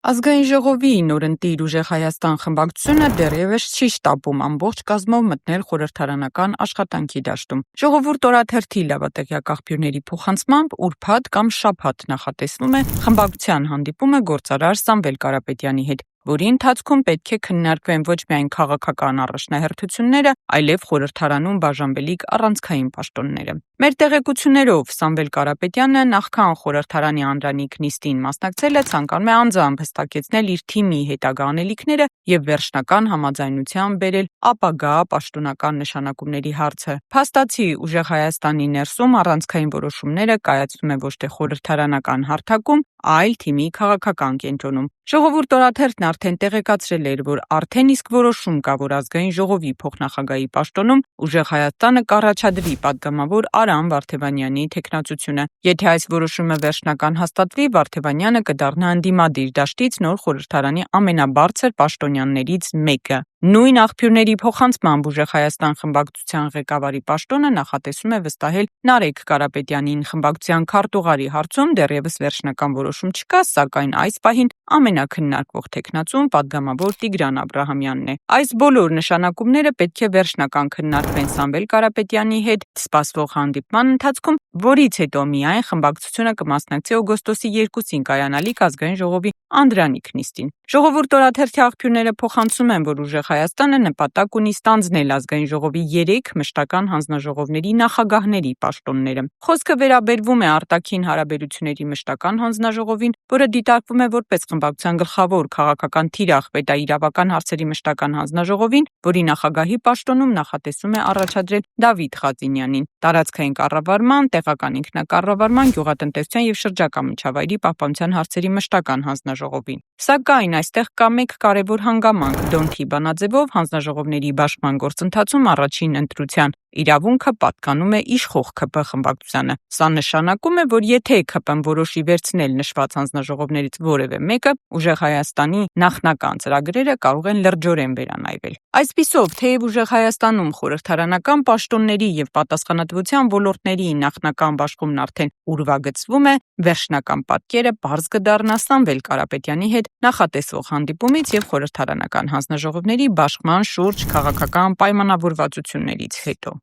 Ազգային ժողովի նորընտիր ուժեղ Հայաստան խմբակցությունը դեռևս չի շտապում ամբողջ կազմով մտնել խորհրդարանական աշխատանքի դաշտում։ Ժողովուրդ օրաթերթի լավատեղյակ աղբյուրների փոխանցմամբ ուրբաթ կամ շաբաթ նախատեսվում է խմբակցության հանդիպումը գործարար Սամվել Կարապետյանի հետ, որի ընթացքում պետք է քննարկվեն ոչ միայն քաղաքական առաջնահերթությունները, այլև խորհրդարանում բաժանվելիք առանցքային պաշտոնները։ Մեր տեղեկություններով Սամվել Կարապետյանը նախքան խորհրդարանի անդրանիկ նիստին մասնակցել է, ցանկանում է անձամբ հստակեցնել իր թիմի հետագա անելիքները եւ վերջնական համաձայնության բերել ապագա պաշտոնական նշանակումների հարցը։ Փաստացի ուժեղ Հայաստանի ներսում առանցքային որոշումները կայացվում է ոչ թե խորհրդարանական հարթակում, այլ թիմի քաղաքական կենտրոնում։ Ժողովուրդ օրաթերթն արդեն տեղեկացրել էր, որ արդեն իսկ որոշում կա, որ ազգային ժողովի փոխնախագահի պաշտոնում ուժեղ Հայաստանը կառաջադրի падգամավոր Արամ Վարդևանյանի թեկնածությունը։ Եթե այս որոշումը վերջնական հաստատվի, Վարդևանյանը կդառնա ընդդիմադիր դաշտից նոր խորհրդարանի ամենաբարձր պաշտոնյաներից մեկը։ Նույն աղբյուրների փոխանցմամբ ուժեղ Հայաստան խմբակցության ղեկավարի պաշտոնը նախատեսում է վստահել Նարեկ Կարապետյանին։ Խմբակցության քարտուղարի հարցում դեռևս վերջնական որոշում չկա, սակայն այս պահին ամենակննարկվող թեկնածուն падգամավոր Տիգրան Աբրահամյանն է։ Այս բոլոր նշանակումները պետք է վերջնական քննարկվեն Սամվել Կարապետյանի հետ սպասվող հանդիպման ընթացքում, որից հետո միայն խմբակցությունը կմասնակցի օգոստոսի 2-ին կայանալիք ազգային ժողովի անդրանիկ նիստին։ Ժողովուրդ օրաթերթի աղբյուրները փոխանցում են, որ ուժեղ Հայաստանը նպատակ ունի ստանձնել ազգային ժողովի 3 մշտական հանձնաժողովների նախագահների պաշտոնները։ Խոսքը վերաբերվում է արտաքին հարաբերությունների մշտական հանձնաժողովին, որը դիտարկվում է որպես խմբակցության գլխավոր քաղաքական թիրախ պետաիրավական հարցերի մշտական հանձնաժողովին, որի նախագահի պաշտոնում նախատեսում է առաջադրել Դավիթ Խաձինյանին, տարածքային կառավարման, տեղական ինքնակառավարման, գյուղատնտեսության եւ շրջակա միջավայրի պահպանության հարցերի մշտական հանձնաժողովին։ Սակայն այստեղ կա մեկ կարևոր հանգամանք՝ Դոնթի բանաձևով հանձնաժողովների բաշխման գործընթացում առաջին ընտրության իրավունքը պատկանում է իշխող ՔՊ խմբակցությանը։ Սա նշանակում է, որ եթե ՔՊ-ն որոշի վերցնել նշված հանձնաժողովներից որևէ մեկը, ուժեղ Հայաստանի նախնական ծրագրերը կարող են լրջորեն վերանայվել։ Այսպիսով, թեև ուժեղ Հայաստանում խորհրդարանական պաշտոնների եւ պատասխանատվության ոլորտների նախնական բաշխումն արդեն ուրվագծվում է, վերջնական պատկերը պարզ կդառնա Սամվել Կարապետյանի հետ նախատեսվող հանդիպումից եւ խորհրդարանական հանձնաժողովների բաշխման շուրջ քաղաքական պայմանավորվածություններից հետո։